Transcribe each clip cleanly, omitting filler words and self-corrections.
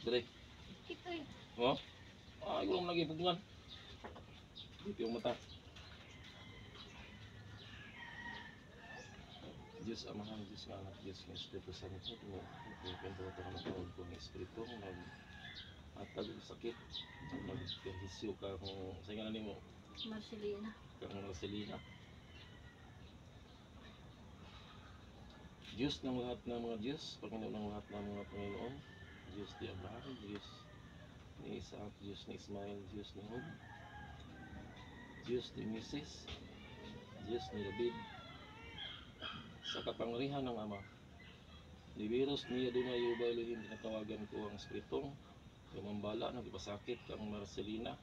Dire. Ito'y. Oh? Ah, ikaw lang lagi pugungan. Dito yung mata. Diyos Amahan, Diyos nga Anak, Diyos nga Espiritu Santo. Pinipinto ito ka magkaroon ko ng Espiritu. Naghatag yung sakit. Nagkahisyo ka kung sa ngalan mo. Marcelina. Kang Marcelina. Diyos ng lahat ng mga Diyos, Panginoon ng lahat ng mga Panginoon, Diyos ni Abraham, Diyos ni Isaac, Diyos ni Ismael, Diyos ni Job, Diyos ni Moses, Diyos ni David, sa kapangyarihan ng Ama, libiros niya doon ay ubaluhin, tinatawagan ko ang Espiritong, lumambala, nagipasakit kang Marcelina.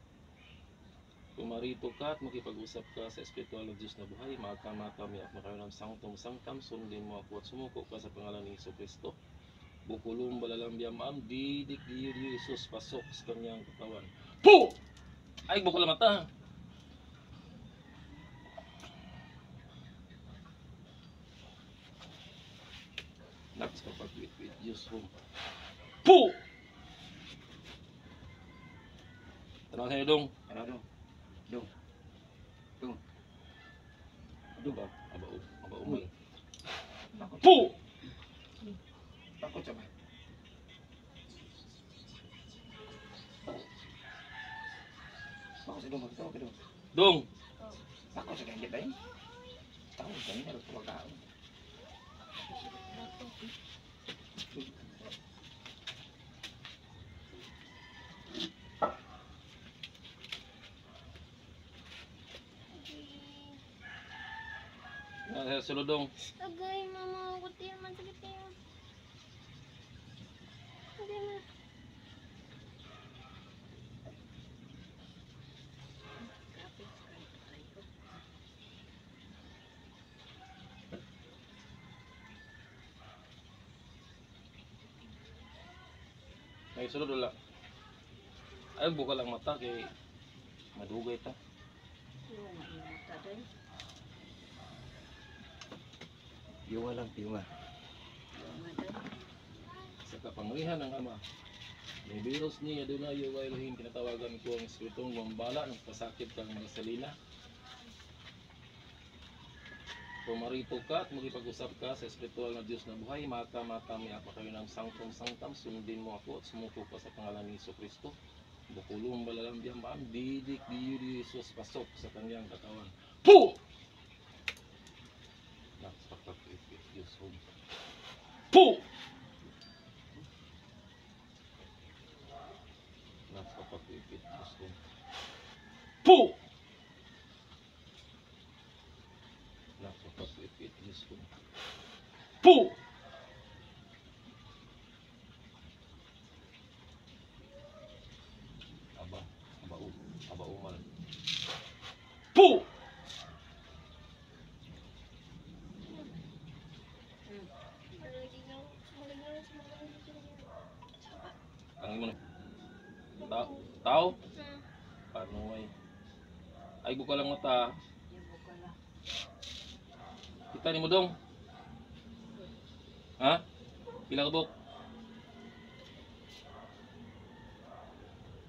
Kung marito ka at makipag-usap ka sa espiritual na Diyos na buhay, makamami at makaroon ng sangtam, sundin mo ako at sumuko ka sa pangalan ni Jesucristo. Bukulong balalambiam didik diyo Jesus, pasok sa kanyang katawan. Po! Ay, bukol ang mata. Naks kapag wait, Diyos mo. Po! Tanong sa'yo dong. Ano dong? Dong. Dong. Ano ba? Aba umay. Takot. Po! Takot siya ba? Bakit si Dong? Bakit si Dong? Dong! Takot siya kaya kita eh. Takot siya niya. Harus pagkaon. Silo dong. Agay, mama. Kuti naman sakit niya. Hindi na. May sulod wala. Ay, buka lang mata kay madugay ta. Piunga lang, piunga. Sa kapangyarihan ng Ama, may virus ni Adonai Yahweh Elohim, tinatawagan ko ang Espiritong mambala ng pasakit kang Marcelina. Kung marito ka at magipag-usap ka sa espiritual na Diyos na buhay, makamami at makayo ng sangtam, sundin mo ako at sumuko ka sa pangalan ni Jesucristo. Bukulong balalambiang didik diyo di Jesus, pasok sa kanyang katawan. Po! Nakapag-ipit Diyos mo. Po! Nakapag-ipit Diyos mo. Po! Nakapag-ipit Diyos mo. Po! Aba umal. Po! Ang imo na. Tao? Panoy. Ay buka lang mata. Kita ni mo dong. Ha? Pila ka buk?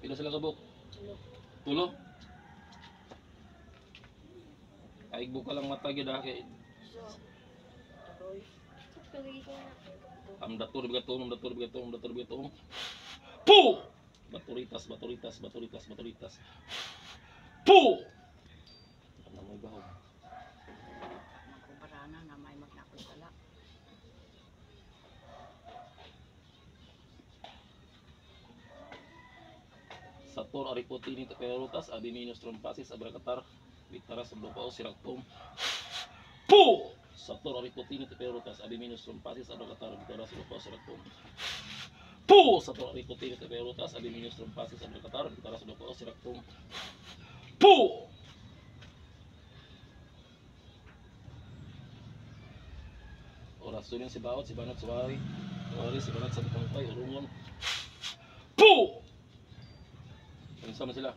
Pila sila ka buk? Tulo? Ay buka lang mata gyud ha kay datur bigatom. Po! Baturitas. Po! Ano may gahom? Kumparanan na may magnakusala. Sator aripotini teperutas abiminus trompasis abrakatar Victoras Subdopao Siractum. Po! Sator aripotini teperutas abiminus trompasis abrakatar Victoras Subdopao Siractum. Po! Sator aripotini teperutas abiminus trompasis abrakatar Victoras Subdopao Siractum. Po! Orasyon si Bawat, si Banat Suwari, si Banat sa Pangpay, Urungon. Po! Sama sila.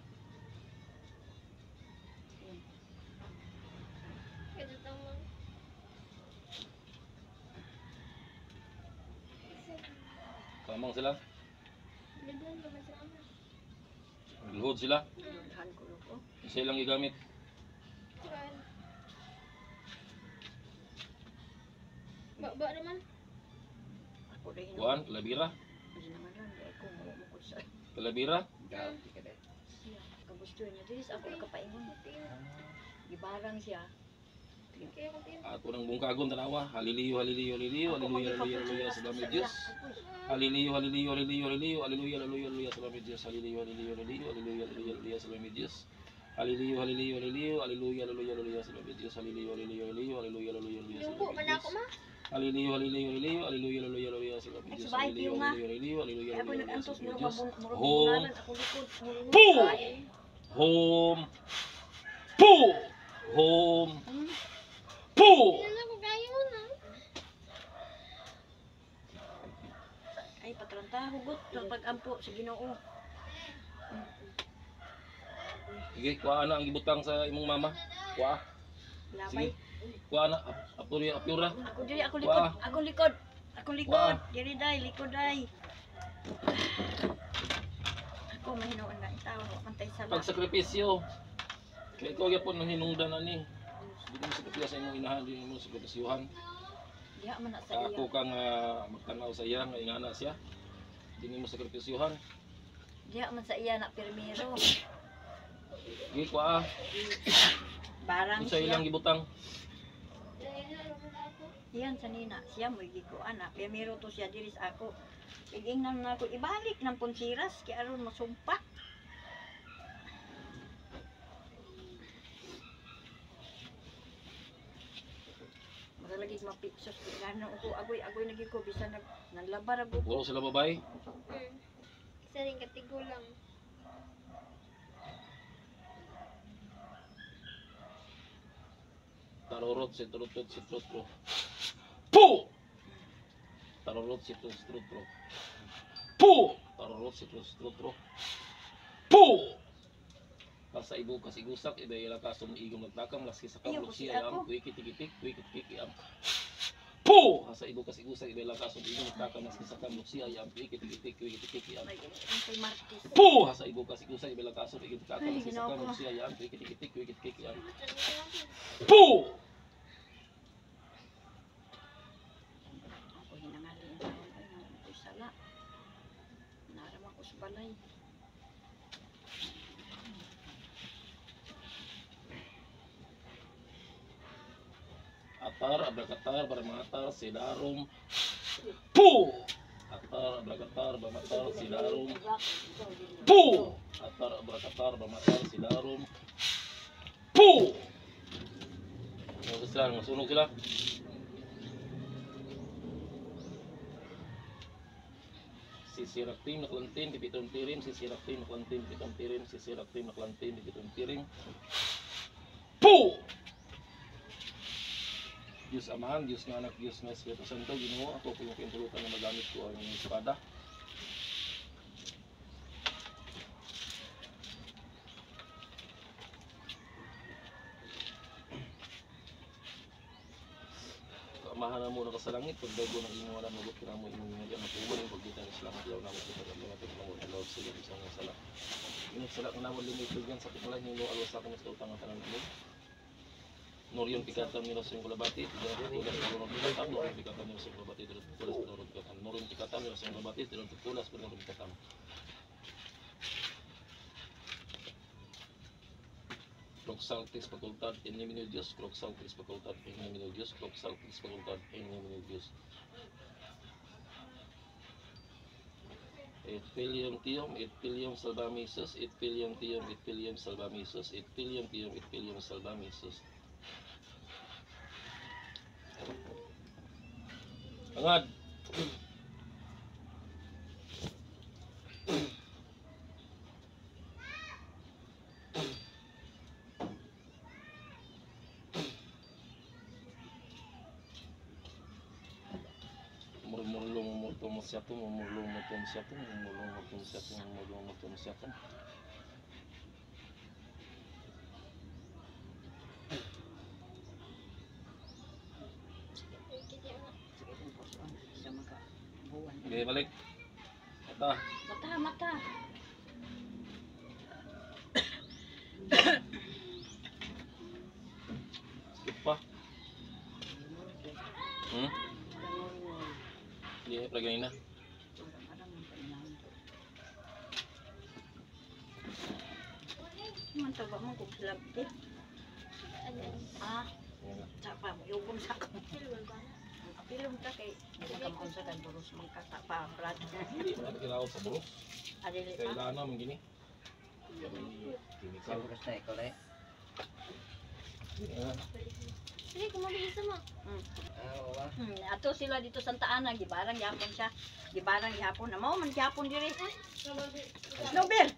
Kamang sila. Luhod sila. Luhan ko ko. Isa lang gigamit. Kuan. Ba naman. Ako rin. Kuan, kalabira. Hindi naman lang. Di ako mo ko sa Kalabira. Daw, di ka dahil. siya. Kagusto niya. Dili ako nakapaingon. Gibarang siya. Kaya ko tin. Ato ng bungkagon tanawa. Haliliyo, haliliyo, haliliyo, haleluya, haleluya, haleluya sa lamig Diyos. Haliliyo, haliliyo, haliliyo, haliliyo, haleluya, haleluya, haleluya sa lamig Diyos. Haliliyo, haliliyo, haliliyo, haleluya, haleluya, haleluya sa lamig Diyos. Haliliyo, haliliyo, haliliyo, haleluya, haleluya, haleluya sa lamig Diyos. Haliliyo, haliliyo, haliliyo, haleluya, haleluya, haleluya sa Yung po lamig man Diyos. ako ma. Haliliyo, haliliyo, haliliyo, haleluya, haleluya, haleluya sa lamig Diyos. Haliliyo, haliliyo, haliliyo, haleluya, Ako haleluya, nag-antos sa mo lamig Diyos. mabungalan. Ako likod. Boom! Home. Boom! Home. Boom! Ano ko kayo na? Ay, patranta. Hugot. Sa pag-ampo sa Ginoo. Sige, kuha na ang gibutang sa imong mama. Kuha. Labay. Sige. Kuha na. Apura. Ako diri, ako likod. Wah. Ako likod. Ako likod. Wah. Diri day, likod day. Ako mahinoon na itaw. Pantay sa Pag sakripisyo. Kaya ikaw yapon nang hinungdan ani. Hindi mo sakripisyo sa imong inahan, hindi mo sakripisyuhan. Diya man na sa iya. Ako kang magtanaw sa iya, nga ingana siya. Hindi mo sakripisyuhan. Diya man sa iya na pirmiro. Sige, kuha. Barang Kung sa ilang siya. gibutang. Iyan sa nina. Siya mo gikuan na. Pirmiro to siya diri sa ako. Iging na ako ibalik ng punsiras. Kaya aron masumpa. Lagi mapiksos tigano ko agoy lagi ko bisa naglabar ako. Puro sila babae. Isa rin katigo lang. Tarorot, sitrutot, sitrutro. Poo! Tarorot, sitrutro. Poo! Tarorot, sitrutro. Poo! Kasa ibu kasi gusak, iba ila kasong igong nagtakam, laski sa Ayaw, kamlok kasi siya ako. ang kuikitik-itik ang. Poo! Kasa ibu kasi gusak, iba ila kasong igong nagtakam, laski sa kamlok siya ang kuikitik-itik ang. Ay, kay Martis. Poo! Kasa ibu kasi gusak, iba ila kasong igong nagtakam, Ay, laski sa ginoo kamlok ko. siya ang kuikitik-itik ang. Poo! Ako hinangalin sa ay nang ko sala. Naram ako sa balay. Atar, abrakatar, baramatar, sidarum. Poo! Atar, abrakatar, baramatar, sidarum. Poo! Atar, abrakatar, baramatar, sidarum. Poo! Masunog sila. Sisiraktim, naklantin, dipitong tirim. Sisiraktim, naklantin, dipitong tirim. Sisiraktim, naklantin, dipitong tirim. Poo! Diyos Amahan, Diyos nga Anak, Diyos nga Espiritu Santo, Ginoo, ako kung pintulutan na magamit ko ang espada. Amahan na muna ka sa langit, pagdago ng iyong wala magot ka na mo iyong hinagyan na pumaling, pagbitan ng silang ayaw na mo sa pagkakalimatik na mo, alaw sila isang sala. Ingat sila ka na mo limited yan sa pikulan, yung alwas sa akin sa utang ang tanan mo. Norion pikatan nila sa kulabati, tidak tulas norion pikatan, norion pikatan nila sa kulabati, tidak tulas norion pikatan, norion pikatan nila sa kulabati, tidak tulas norion pikatan. Proxaltis facultad in nomine Deus, Proxaltis facultad in nomine Deus, Proxaltis facultad in nomine Deus. Et filium tium, et filium salvam Iesus, et filium tium, et filium salvam Iesus, et filium tium, et filium salvam Iesus. Angad. Murmurlong murtong siatong, murmurlong murtong siatong, murmurlong murtong siatong, murmurlong murtong siatong. Sige kung poson. Siya magkabuwan. Okay, balik. Ata. Mata. Hmm? Langol-ngol. Di pala ganina. Parang ang kailangan to. Man taba mo kung silabti. Ano? Ah, Yan na. sapa mo yubong sa ko. Silver ba? Apilong ka kay magkamaon sa kanturos mong kasapa brad. Hindi pa natin kailangan sa bulos. Adili pa. Kailangan naman gini. Chemical. Siguro sa ikaw lang. Yan. Sige, kumabilis mo. Wala. Ato sila dito sa Ana, gibarang yapon siya. Gibarang yapon. Amo man yapon diri. Snowbird.